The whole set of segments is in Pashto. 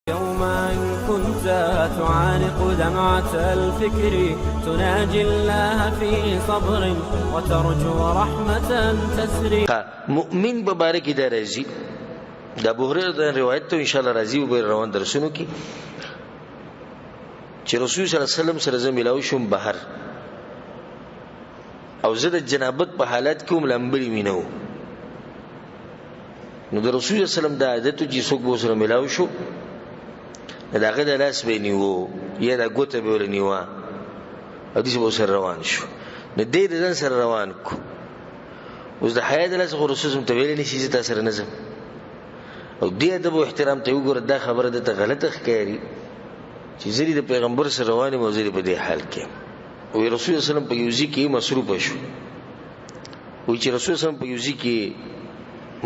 يوما كنت تعانق دمعة الفكر تناجي الله في صبر وترجو رحمة تسري. مؤمن ببارك دا رازي دا ابو هريره روایت ته ان شاء الله راځي وبر روان درسونو کې چې رسول صلی الله علیه وسلم سره زميلاو شوم بهر او زه د جنابت په حالت کې ملامبري مينو نو د رسول صلی الله علیه وسلم د عادت چې څوک به سره ملاو شو داغه د لاس به نیو یا د ګوته به ورنیو او دې به سره روان شو نو دې د ځان سره روان کو اوس د حیا د لاس رسول صلی ته ویل نشي چې تاسو سره نظم او دې ادب او احترام ته وګوره دا خبره ده ته غلطه ښکاري چې زری د پیغمبر سره روانه موزري په دې حال کې او رسول صلی الله علیه وسلم په یوزي کې مصروف شو او چې رسول صلی الله علیه وسلم په یوزي کې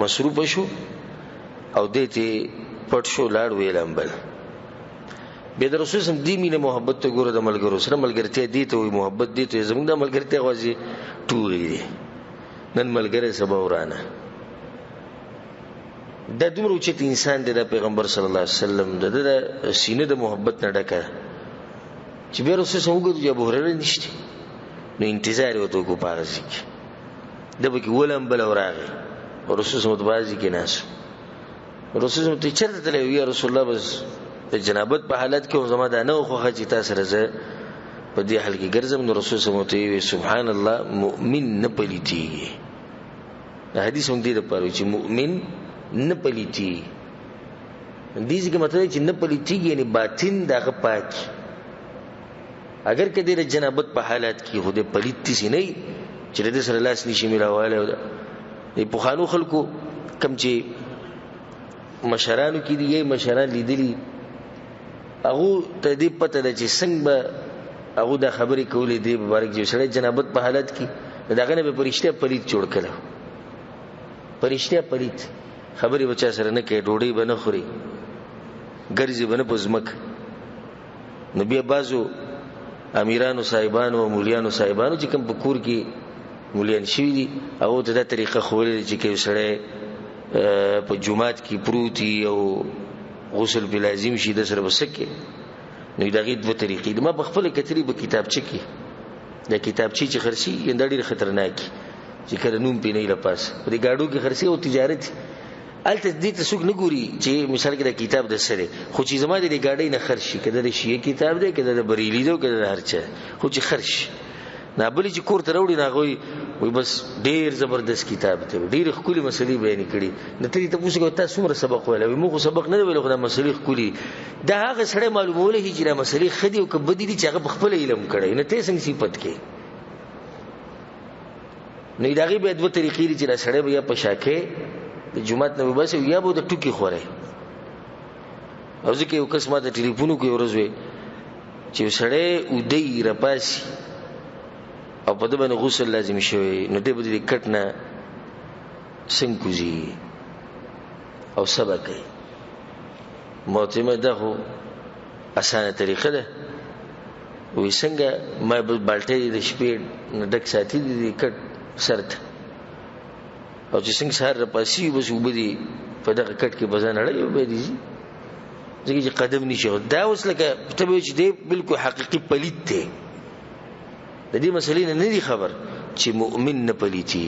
مصروف شو او دې ته پټ شو لاړ ویلم بل به د رسول سم دی مینه محبت ته ګوره د ملګرو سره ملګرتیا دی ته وي محبت دی ته زموږ د ملګرتیا غوځي ټوري دي نن ملګری سبا ورانه د دومره چې انسان د پیغمبر صلی الله علیه وسلم د سینې د محبت نه ډکه چې به رسول سم وګوري چې ابو هريره نشته نو انتظار وته کو پارځي د به کې ولم بل اوراغه رسول سم د بازي کې ناس رسول سم ته چرته تللی یا رسول الله بس د جنابت په حالت کې زما دا نه خو چې تاسو سره په دې حال کې ګرځم نو رسول صلی الله علیه وسلم سبحان الله مؤمن نه پلیتی دا حدیث هم دې د پاره چې مؤمن نه پلیتی دې څنګه مطلب چې نه پلیتی یعنی باطن دغه پاک اگر کدی د جنابت په حالت کې خو دې پلیتی سي نه چې دې سره لاس نشي ملاواله دې په خانو خلکو کم چې مشرانو کې دي یې مشران لیدلی هغه ته دې پته ده چې څنګه هغه د خبرې کولې دی مبارک جو سره جنابت په حالت کې داغه نه به پرشته پلیت جوړ کړه پرشته پلیت خبرې بچا سره نه کې ډوډۍ بنه خوري ګرځي بنه پزمک نو بیا بازو امیرانو صاحبانو او مولیانو صاحبانو چې کوم پکور کې مولیان شي دي هغه ته دا طریقه خولې چې کې سره په جمعات کې پروتي او غسل په لازم شي د سره وسکه نو دا غي دوه طریقې ما په خپل کتري په کتابچه کې دا کتابچه چې خرسي انده ډېر خطرناک چې کله نوم پې نه لپاس په دې گاډو کې خرسي او تجارت الته دې ته څوک نه ګوري چې مثال کې دا کتاب د سره خو چې زما دې گاډي نه خرشي کده د شیعه کتاب دی کده د بریلی دی کده هر چا خو چې خرش نه بلی چې کور ته وروړي نه غوي وي بس ډیر زبردست کتاب دی ډیر خولي مسلې بیان کړي نه ته ته پوښتنه تاسو څومره سبق ویل موږ سبق نه ویل خو دا مسلې خولي دا هغه سره معلوموله چې دا مسلې خدي او کبدي دي چې هغه خپل علم کړي نه ته څنګه صفت کې نه دا غي به دوه طریقې دي چې دا سره بیا په شاکه د جمعات نه وباسي یا به د ټوکی خوره او ځکه یو قسمه د ټلیفونو کې ورځوي چې سره ودی رپاسي او په دې باندې غسل لازم شوی نو دې بده کټ نه څنګه کوزي او سبا کوي معتمد ده خو اسانه طریقه ده وې څنګه ما بالټې د شپې ډک ساتي دې کټ سرت او چې څنګه سره پاسي بس وبدي په دغه کټ کې بزان اړې وبدي ځکه چې قدم نشي دا اوس لکه ته به چې دې بالکل حقيقي پلیت دی د دې مسلې نه دی خبر چې مؤمن نه پلیتی